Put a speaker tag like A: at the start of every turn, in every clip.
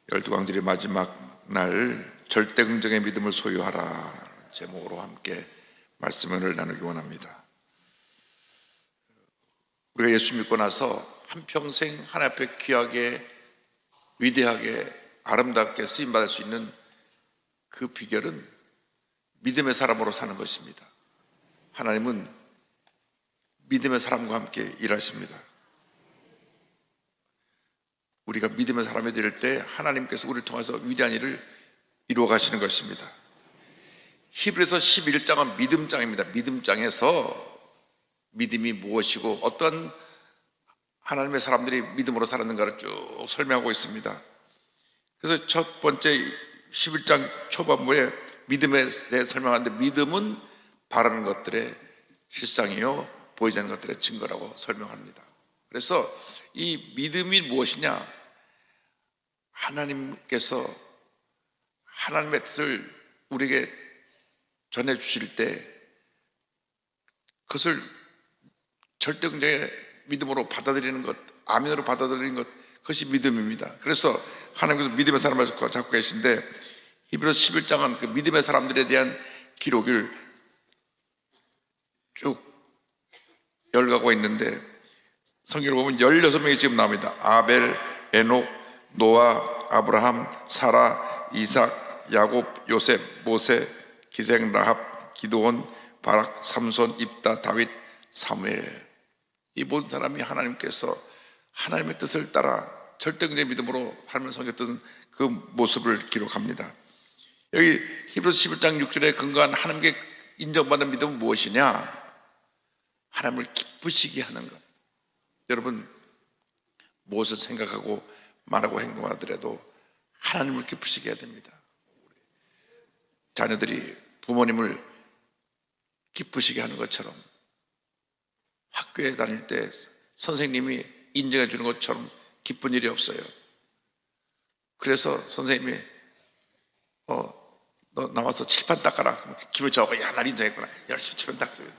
A: 열두 강절의 마지막 날 절대 긍정의 믿음을 소유하라 제목으로 함께 말씀을 나누기 원합니다. 우리가 예수 믿고 나서 한평생 하나님 앞에 귀하게 위대하게 아름답게 쓰임받을 수 있는 그 비결은 믿음의 사람으로 사는 것입니다. 하나님은 믿음의 사람과 함께 일하십니다. 우리가 믿음의 사람이 될 때 하나님께서 우리를 통해서 위대한 일을 이루어 가시는 것입니다. 히브리서 11장은 믿음장입니다. 믿음장에서 믿음이 무엇이고 어떤 하나님의 사람들이 믿음으로 살았는가를 쭉 설명하고 있습니다. 그래서 첫 번째 11장 초반부에 믿음에 대해 설명하는데, 믿음은 바라는 것들의 실상이요 보이지 않는 것들의 증거라고 설명합니다. 그래서 이 믿음이 무엇이냐? 하나님께서 하나님의 뜻을 우리에게 전해주실 때 그것을 절대 긍정의 믿음으로 받아들이는 것, 아멘으로 받아들이는 것, 그것이 믿음입니다. 그래서 하나님께서 믿음의 사람을 잡고 계신데, 히브리서 11장은 그 믿음의 사람들에 대한 기록을 쭉 열가고 있는데, 성경을 보면 16명이 지금 나옵니다. 아벨, 에녹, 노아, 아브라함, 사라, 이삭, 야곱, 요셉, 모세, 기생, 라합, 기드온, 바락, 삼손, 입다, 다윗, 사무엘. 이 모든 사람이 하나님께서 하나님의 뜻을 따라 절대적인 믿음으로 하나님의 성경 뜻은 그 모습을 기록합니다. 여기 히브리서 11장 6절에 근거한 하나님께 인정받는 믿음은 무엇이냐? 하나님을 기쁘시게 하는 것. 여러분, 무엇을 생각하고 말하고 행동하더라도 하나님을 기쁘시게 해야 됩니다. 자녀들이 부모님을 기쁘시게 하는 것처럼, 학교에 다닐 때 선생님이 인정해 주는 것처럼 기쁜 일이 없어요. 그래서 선생님이 너 나와서 칠판 닦아라. 기분 좋아하고, 야, 날 인정했구나. 열심히 칠판 닦습니다.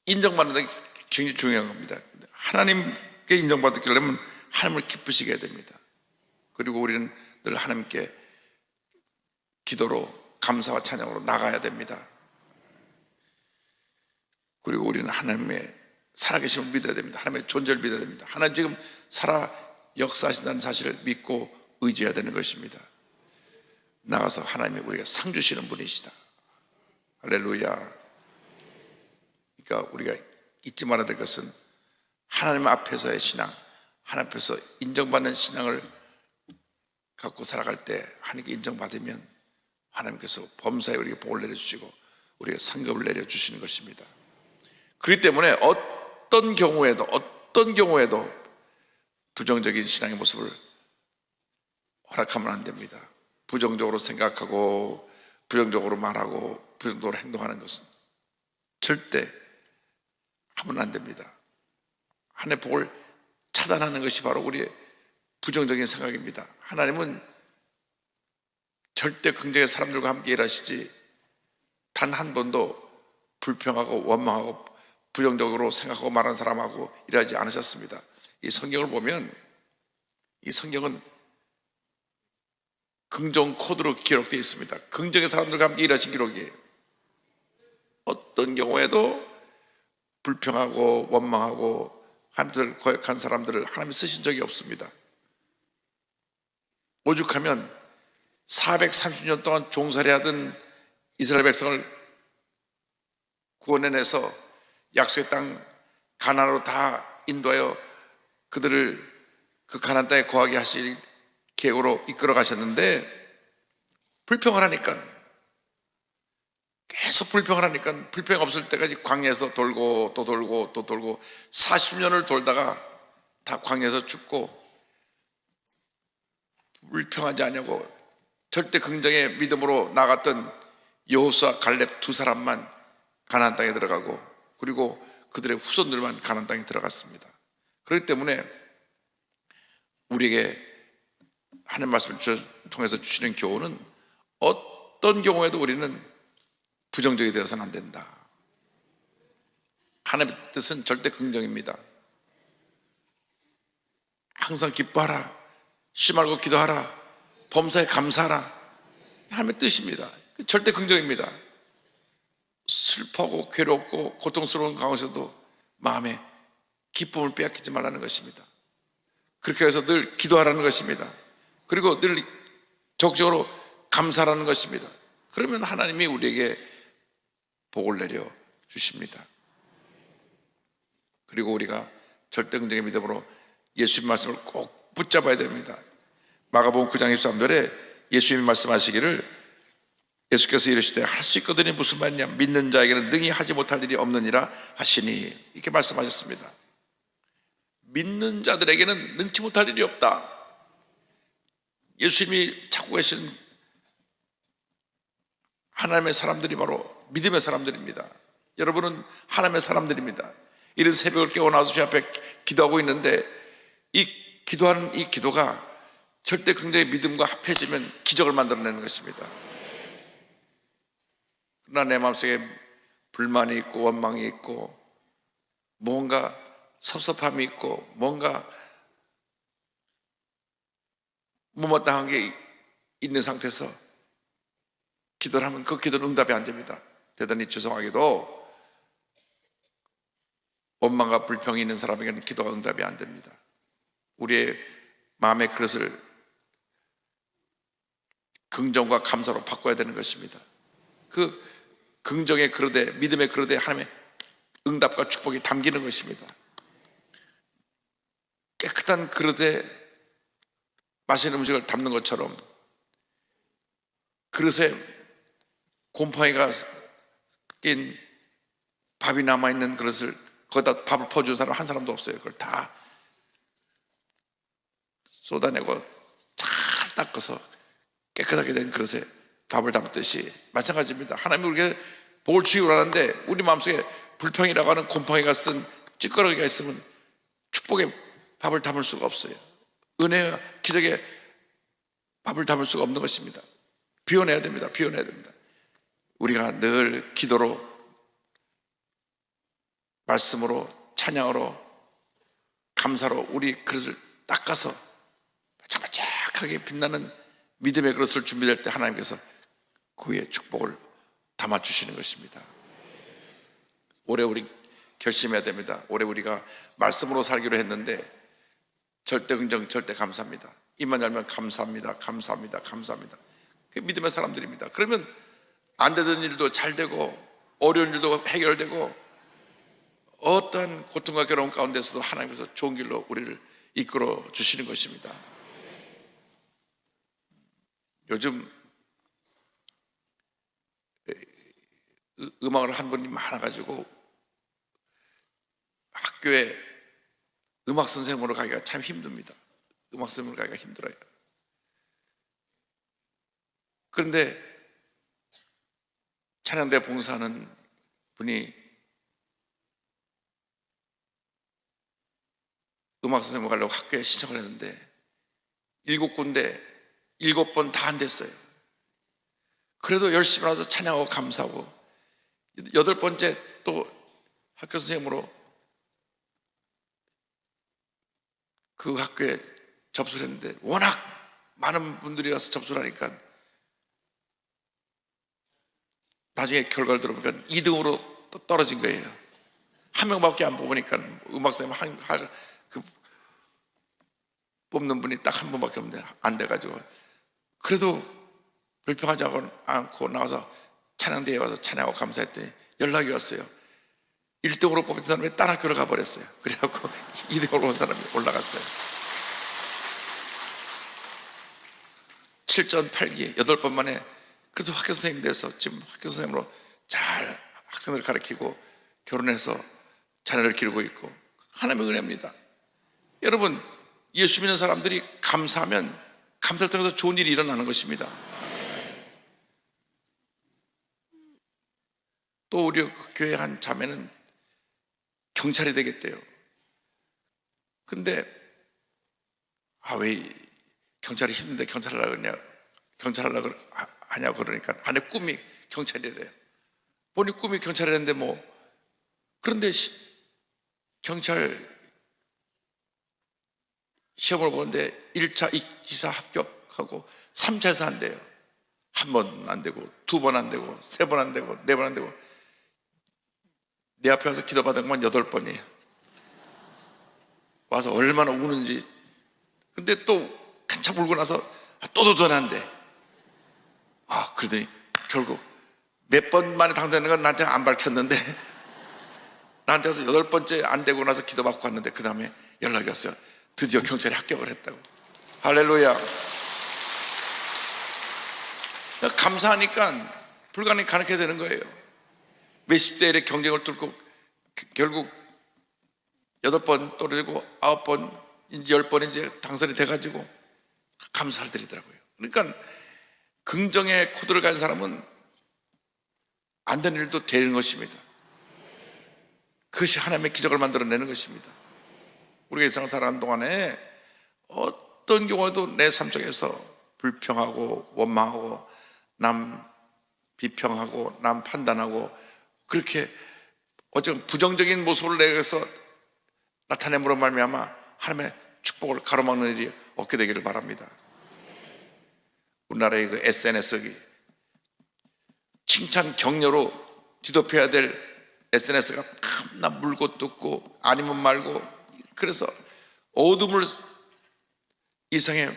A: 인정받는 게 굉장히 중요한 겁니다. 하나님께 인정받으려면 하나님을 기쁘시게 해야 됩니다. 그리고 우리는 늘 하나님께 기도로 감사와 찬양으로 나가야 됩니다. 그리고 우리는 하나님의 살아계심을 믿어야 됩니다. 하나님의 존재를 믿어야 됩니다. 하나님 지금 살아 역사하신다는 사실을 믿고 의지해야 되는 것입니다. 나가서 하나님이 우리가 상 주시는 분이시다. 할렐루야. 그러니까 우리가 잊지 말아야 될 것은 하나님 앞에서의 신앙, 하나님 앞에서 인정받는 신앙을 갖고 살아갈 때 하나님께 인정받으면 하나님께서 범사에 우리에게 복을 내려주시고 우리에게 상급을 내려주시는 것입니다. 그렇기 때문에 어떤 경우에도 부정적인 신앙의 모습을 허락하면 안 됩니다. 부정적으로 생각하고 부정적으로 말하고 부정적으로 행동하는 것은 절대 하면 안 됩니다. 하나님의 복을 차단하는 것이 바로 우리의 부정적인 생각입니다. 하나님은 절대 긍정의 사람들과 함께 일하시지 단 한 번도 불평하고 원망하고 부정적으로 생각하고 말하는 사람하고 일하지 않으셨습니다. 이 성경을 보면 이 성경은 긍정 코드로 기록되어 있습니다. 긍정의 사람들과 함께 일하신 기록이에요. 어떤 경우에도 불평하고 원망하고 하나님을 거역한 사람들을 하나님이 쓰신 적이 없습니다. 오죽하면 430년 동안 종살이하던 이스라엘 백성을 구원해내서 약속의 땅 가나안으로 다 인도하여 그들을 그 가나안 땅에 거하게 하실 계획으로 이끌어 가셨는데, 불평을 하니까, 계속 불평을 하니까 불평 없을 때까지 광야에서 돌고 또 돌고 또 돌고 40년을 돌다가 다 광야에서 죽고, 불평하지 않냐고 절대 긍정의 믿음으로 나갔던 여호수아 갈렙 두 사람만 가나안 땅에 들어가고, 그리고 그들의 후손들만 가나안 땅에 들어갔습니다. 그렇기 때문에 우리에게 하나님 말씀을 통해서 주시는 교훈은 어떤 경우에도 우리는 부정적이 되어서는 안 된다. 하나님의 뜻은 절대 긍정입니다. 항상 기뻐하라. 쉬지 말고 기도하라. 범사에 감사하라. 하나님의 뜻입니다. 절대 긍정입니다. 슬퍼하고 괴롭고 고통스러운 가운데서도 마음에 기쁨을 빼앗기지 말라는 것입니다. 그렇게 해서 늘 기도하라는 것입니다. 그리고 늘 적극적으로 감사하라는 것입니다. 그러면 하나님이 우리에게 복을 내려 주십니다. 그리고 우리가 절대 긍정의 믿음으로 예수님 말씀을 꼭 붙잡아야 됩니다. 마가복음 9장 23절에 예수님이 말씀하시기를, 예수께서 이르시되 할 수 있거든이 무슨 말이냐, 믿는 자에게는 능히 하지 못할 일이 없느니라 하시니, 이렇게 말씀하셨습니다. 믿는 자들에게는 능치 못할 일이 없다. 예수님이 찾고 계신 하나님의 사람들이 바로 믿음의 사람들입니다. 여러분은 하나님의 사람들입니다. 이른 새벽을 깨워 나와서 주 앞에 기도하고 있는데, 이 기도하는 이 기도가 절대 긍정의 믿음과 합해지면 기적을 만들어내는 것입니다. 그러나 내 마음속에 불만이 있고 원망이 있고 뭔가 섭섭함이 있고 뭔가 못마땅한 게 있는 상태에서 기도를 하면 그 기도는 응답이 안 됩니다. 대단히 죄송하게도 원망과 불평이 있는 사람에게는 기도가 응답이 안 됩니다. 우리의 마음의 그릇을 긍정과 감사로 바꿔야 되는 것입니다. 그 긍정의 그릇에, 믿음의 그릇에 하나님의 응답과 축복이 담기는 것입니다. 깨끗한 그릇에 맛있는 음식을 담는 것처럼 그릇에 곰팡이가 낀 밥이 남아있는 그릇을, 거기다 밥을 퍼준 사람 한 사람도 없어요. 그걸 다 쏟아내고 잘 닦아서 깨끗하게 된 그릇에 밥을 담듯이 마찬가지입니다. 하나님이 우리에게 복을 주시기 원하는데 우리 마음속에 불평이라고 하는 곰팡이가 쓴 찌꺼러기가 있으면 축복의 밥을 담을 수가 없어요. 은혜와 기적의 밥을 담을 수가 없는 것입니다. 비워내야 됩니다. 비워내야 됩니다. 우리가 늘 기도로, 말씀으로, 찬양으로, 감사로 우리 그릇을 닦아서 바짝바짝하게 빛나는 믿음의 그릇을 준비될 때 하나님께서 그 위에 축복을 담아주시는 것입니다. 올해 우리 결심해야 됩니다. 올해 우리가 말씀으로 살기로 했는데 절대 긍정, 절대 감사합니다. 입만 열면 감사합니다, 감사합니다, 감사합니다. 그게 믿음의 사람들입니다. 그러면 안 되던 일도 잘 되고 어려운 일도 해결되고 어떠한 고통과 괴로움 가운데서도 하나님께서 좋은 길로 우리를 이끌어 주시는 것입니다. 요즘 음악을 한 분이 많아가지고 학교에 음악 선생님으로 가기가 참 힘듭니다. 음악 선생님으로 가기가 힘들어요. 그런데 찬양대 봉사하는 분이 음악 선생님으로 가려고 학교에 신청을 했는데 7군데 7번 다 안 됐어요. 그래도 열심히 와서 찬양하고 감사하고 8번째 또 학교 선생님으로 그 학교에 접수를 했는데 워낙 많은 분들이 와서 접수를 하니까 나중에 결과를 들어보니까 2등으로 떨어진 거예요. 한 명밖에 안 뽑으니까 음악 선생님 그 뽑는 분이 딱 한 분밖에 없는데 안 돼가지고 그래도 불평하지 않고 나와서 찬양대회에 와서 찬양하고 감사했더니 연락이 왔어요. 1등으로 뽑힌 사람이 딴 학교를 가버렸어요. 그래갖고 2등으로 온 사람이 올라갔어요. 7전 8기 8번 만에 그래도 학교 선생님이 돼서 지금 학교 선생님으로 잘 학생들을 가르치고 결혼해서 자녀를 기르고 있고 하나님의 은혜입니다. 여러분, 예수 믿는 사람들이 감사하면 감사를 통해서 좋은 일이 일어나는 것입니다. 또 우리 교회 한 자매는 경찰이 되겠대요. 근데 왜 경찰이 힘든데 경찰하려고 하냐고 그러니까 아내 꿈이 경찰이래요. 본인 꿈이 경찰이랬는데 그런데 경찰 시험을 보는데 1차 기사 합격하고 3차에서 안 돼요. 한 번 안 되고, 두 번 안 되고, 세 번 안 되고, 네 번 안 되고, 내 앞에 와서 기도받은 것만 8번이에요. 와서 얼마나 우는지. 근데 또 한참 울고 나서 또 도전한대. 그러더니 결국 몇 번 만에 당되는 건 나한테 안 밝혔는데, 나한테 와서 8번째 안 되고 나서 기도받고 갔는데, 그 다음에 연락이 왔어요. 드디어 경찰에 합격을 했다고. 할렐루야. 감사하니까 불가능이 가능하게 되는 거예요. 몇십 대 1의 경쟁을 뚫고 결국 8번 떨어지고 9번, 이제 10번 이제 당선이 돼가지고 감사를 드리더라고요. 그러니까 긍정의 코드를 가진 사람은 안 되는 일도 되는 것입니다. 그것이 하나님의 기적을 만들어내는 것입니다. 우리가 일상 살아가는 동안에 어떤 경우에도 내 삶 속에서 불평하고 원망하고 남 비평하고 남 판단하고 그렇게 어쨌든 부정적인 모습을 내서 나타냄으로 말미암아 하나님의 축복을 가로막는 일이 없게 되기를 바랍니다. 우리나라의 그 SNS, 칭찬 격려로 뒤덮여야 될 SNS가 탐나 물고 뜯고 아니면 말고, 그래서 어둠을 일상에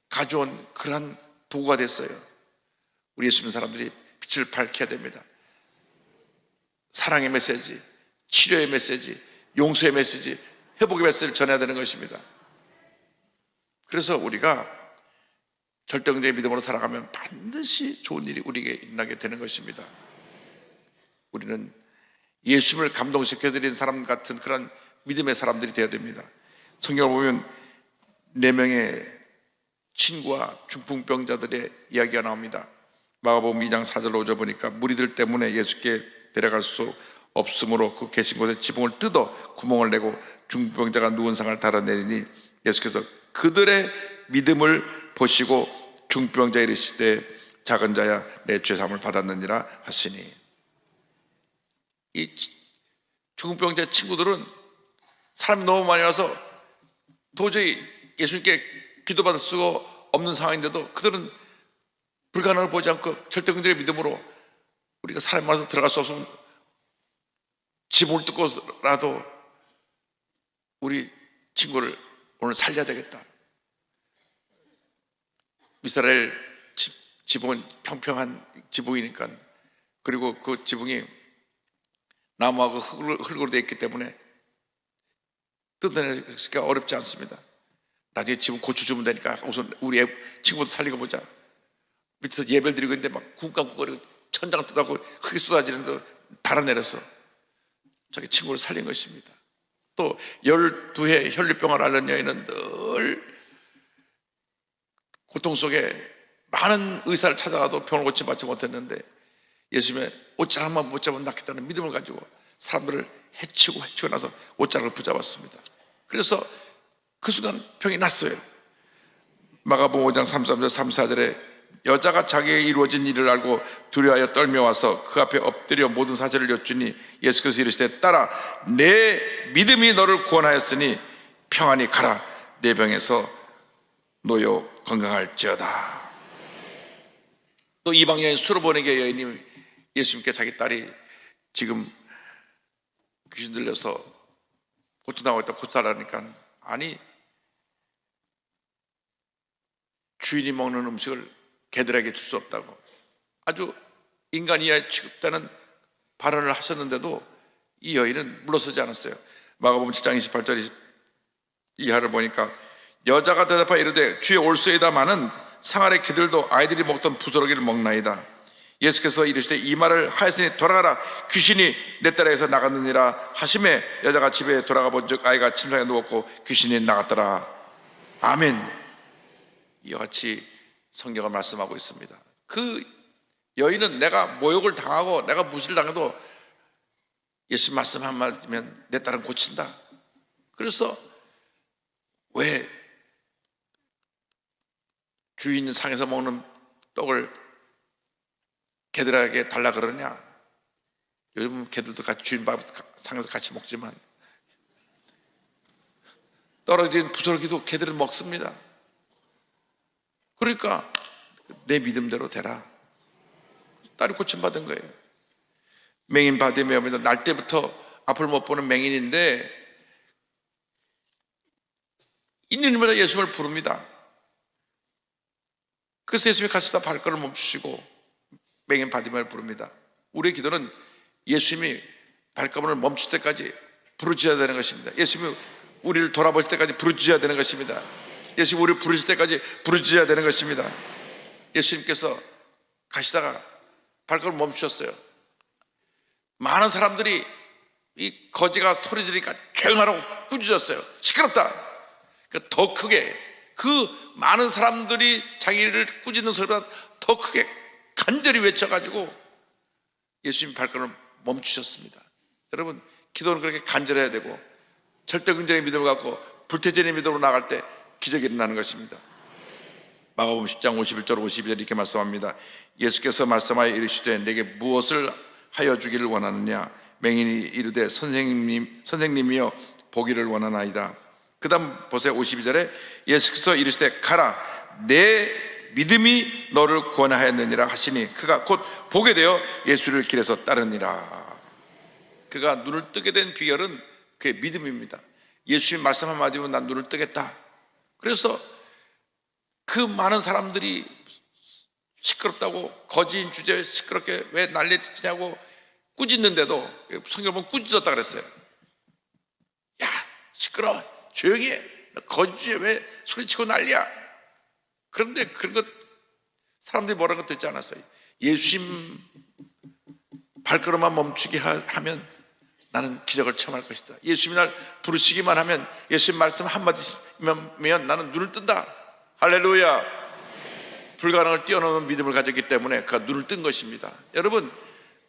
A: 가져온 그러한 도구가 됐어요. 우리 예수 믿는 사람들이 빛을 밝혀야 됩니다. 사랑의 메시지, 치료의 메시지, 용서의 메시지, 회복의 메시지를 전해야 되는 것입니다. 그래서 우리가 절대적인 믿음으로 살아가면 반드시 좋은 일이 우리에게 일어나게 되는 것입니다. 우리는 예수님을 감동시켜드린 사람 같은 그런 믿음의 사람들이 되어야 됩니다. 성경을 보면 4명의 친구와 중풍병자들의 이야기가 나옵니다. 마가복음 2장 4절 5절 보니까 무리들 때문에 예수께 데려갈 수 없으므로 그 계신 곳에 지붕을 뜯어 구멍을 내고 중풍병자가 누운 상을 달아내리니 예수께서 그들의 믿음을 보시고 중풍병자에 이르시되 작은 자야 내 죄사함을 받았느니라 하시니, 이 중풍병자 친구들은 사람이 너무 많이 와서 도저히 예수님께 기도받을 수가 없는 상황인데도 그들은 불가능을 보지 않고 절대적인 믿음으로 우리가 사람이 많아서 들어갈 수 없으면 지붕을 뜯고라도 우리 친구를 오늘 살려야 되겠다. 이스라엘 지붕은 평평한 지붕이니까, 그리고 그 지붕이 나무하고 흙으로 되어 있기 때문에 뜯어내기가 어렵지 않습니다. 나중에 지붕 고쳐주면 되니까 우선 우리 친구도 살리고 보자. 밑에서 예배를 드리고 있는데 막 쿵쾅쿵거리고 천장을 뜯어고 흙이 쏟아지는데 달아내려서 자기 친구를 살린 것입니다. 또 12해 혈류병을 앓는 여인은 늘 고통 속에 많은 의사를 찾아가도 병을 고침받지 못했는데 예수님의 옷자락만 붙잡으면 낫겠다는 믿음을 가지고 사람들을 해치고 나서 옷자락을 붙잡았습니다. 그래서 그 순간 병이 났어요. 마가복음 5장 33절 34절에 여자가 자기에게 이루어진 일을 알고 두려워하여 떨며 와서 그 앞에 엎드려 모든 사실을 여쭈니 예수께서 이르시되 딸아 내 믿음이 너를 구원하였으니 평안히 가라 내 병에서 놓여 건강할지어다. 또 이방 여인 수로보니게 여인이 예수님께 자기 딸이 지금 귀신 들려서 고통당하고 있다 고쳐달라니까, 아니 주인이 먹는 음식을 개들에게 줄 수 없다고 아주 인간 이하에 취급되는 발언을 하셨는데도 이 여인은 물러서지 않았어요. 마가복음 7장 28절 이하를 보니까 여자가 대답하여 이르되 주의 올소이다마는 상 아래 개들도 아이들이 먹던 부스러기를 먹나이다. 예수께서 이르시되 이 말을 하였으니 돌아가라 귀신이 내 딸에게서 나갔느니라 하심에 여자가 집에 돌아가 본즉 아이가 침상에 누웠고 귀신이 나갔더라. 아멘. 이와 같이 성경을 말씀하고 있습니다. 그 여인은 내가 모욕을 당하고 내가 무시를 당해도 예수 말씀 한마디면 내 딸은 고친다. 그래서 왜 주인 상에서 먹는 떡을 개들에게 달라 그러냐? 요즘 개들도 같이 주인 밥 상에서 같이 먹지만 떨어진 부스러기도 개들은 먹습니다. 그러니까 내 믿음대로 되라. 딸이 고침받은 거예요. 맹인 바디메오입니다. 날 때부터 앞을 못 보는 맹인인데 있는 일마다 예수님을 부릅니다. 그래서 예수님이 가시다 발걸음을 멈추시고 맹인 바디메오를 부릅니다. 우리의 기도는 예수님이 발걸음을 멈출 때까지 부르짖어야 되는 것입니다. 예수님이 우리를 돌아보실 때까지 부르짖어야 되는 것입니다. 예수님이 우리를 부르실 때까지 부르짖어야 되는 것입니다. 예수님께서 가시다가 발걸음을 멈추셨어요. 많은 사람들이 이 거지가 소리 지르니까 조용하라고 꾸짖었어요. 시끄럽다. 더 크게, 그 많은 사람들이 자기를 꾸짖는 소리보다 더 크게 간절히 외쳐가지고 예수님 발걸음을 멈추셨습니다. 여러분, 기도는 그렇게 간절해야 되고 절대 긍정의 믿음을 갖고 불태전의 믿음으로 나갈 때 기적이 일어나는 것입니다. 마가복음 10장 51절 52절 이렇게 말씀합니다. 예수께서 말씀하여 이르시되 내게 무엇을 하여 주기를 원하느냐? 맹인이 이르되 선생님이여 보기를 원하나이다. 그 다음 보세요. 52절에 예수께서 이르시되 가라 내 믿음이 너를 구원하였느니라 하시니 그가 곧 보게 되어 예수를 길에서 따르니라. 그가 눈을 뜨게 된 비결은 그의 믿음입니다. 예수님 말씀 한마디면 난 눈을 뜨겠다. 그래서 그 많은 사람들이 시끄럽다고 거지인 주제에 시끄럽게 왜 난리치냐고 꾸짖는데도 성경 보면 꾸짖었다 그랬어요. 야 시끄러워 조용히 해. 거지 주제에 왜 소리치고 난리야. 그런데 그런 것 사람들이 뭐라는 것 듣지 않았어요. 예수님 발걸음만 멈추게 하면 나는 기적을 체험할 것이다. 예수님이 날 부르시기만 하면 예수님 말씀 한마디면 나는 눈을 뜬다. 할렐루야. 불가능을 뛰어넘는 믿음을 가졌기 때문에 그가 눈을 뜬 것입니다. 여러분,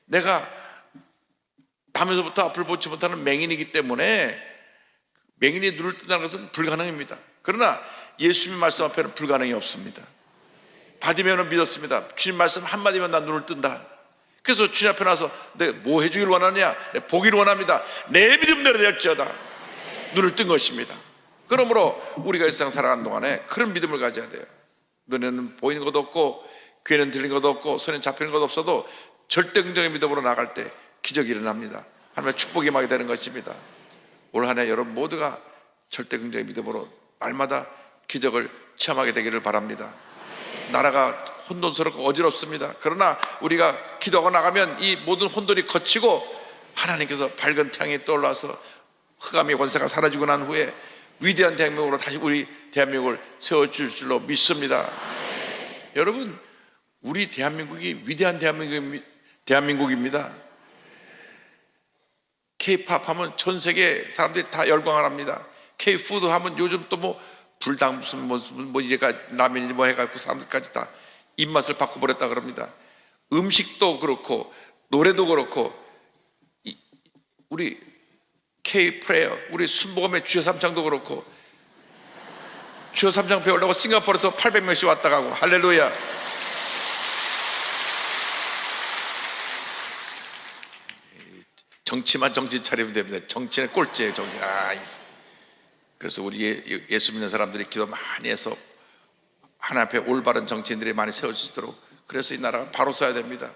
A: 내가 밤에서부터 앞을 보지 못하는 맹인이기 때문에 맹인이 눈을 뜬다는 것은 불가능입니다. 그러나 예수님 말씀 앞에는 불가능이 없습니다. 바디메오는 믿었습니다. 주님 말씀 한마디면 난 눈을 뜬다. 그래서 주님 앞에 나서 내가 뭐 해주길 원하느냐? 내가 보기를 원합니다. 내 믿음대로 될지어다. 눈을 뜬 것입니다. 그러므로 우리가 일상 살아가는 동안에 그런 믿음을 가져야 돼요. 눈에는 보이는 것도 없고 귀에는 들리는 것도 없고 손에 잡히는 것도 없어도 절대 긍정의 믿음으로 나갈 때 기적이 일어납니다. 하나님의 축복이 임하게 되는 것입니다. 올 한 해 여러분 모두가 절대 긍정의 믿음으로 날마다 기적을 체험하게 되기를 바랍니다. 나라가 혼돈스럽고 어지럽습니다. 그러나 우리가 기도하고 나가면 이 모든 혼돈이 거치고 하나님께서 밝은 태양이 떠올라서 흑암의 권세가 사라지고 난 후에 위대한 대한민국으로 다시 우리 대한민국을 세워줄 줄로 믿습니다. 여러분, 우리 대한민국이 위대한 대한민국입니다. K-팝 하면 전 세계 사람들이 다 열광을 합니다. K-푸드 하면 요즘 또 뭐 불닭 무슨 이래가 라면인지 뭐 해가지고 사람들까지 다 입맛을 바꿔버렸다 그럽니다. 음식도 그렇고 노래도 그렇고 우리 K-프레어 우리 순복음의 주여 삼창도 그렇고 주여 삼창 배우려고 싱가포르에서 800명씩 왔다 가고 할렐루야. 정치만 정신 차리면 됩니다. 정치는 꼴찌예요. 그래서 우리 예수 믿는 사람들이 기도 많이 해서 하나님 앞에 올바른 정치인들이 많이 세워지도록 그래서 이 나라가 바로 서야 됩니다.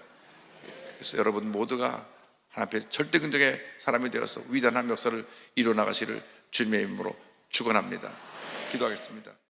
A: 그래서 여러분 모두가 하나님 앞에 절대 긍정의 사람이 되어서 위대한 역사를 이루어 나가시를 주님의 이름으로 축원합니다. 기도하겠습니다.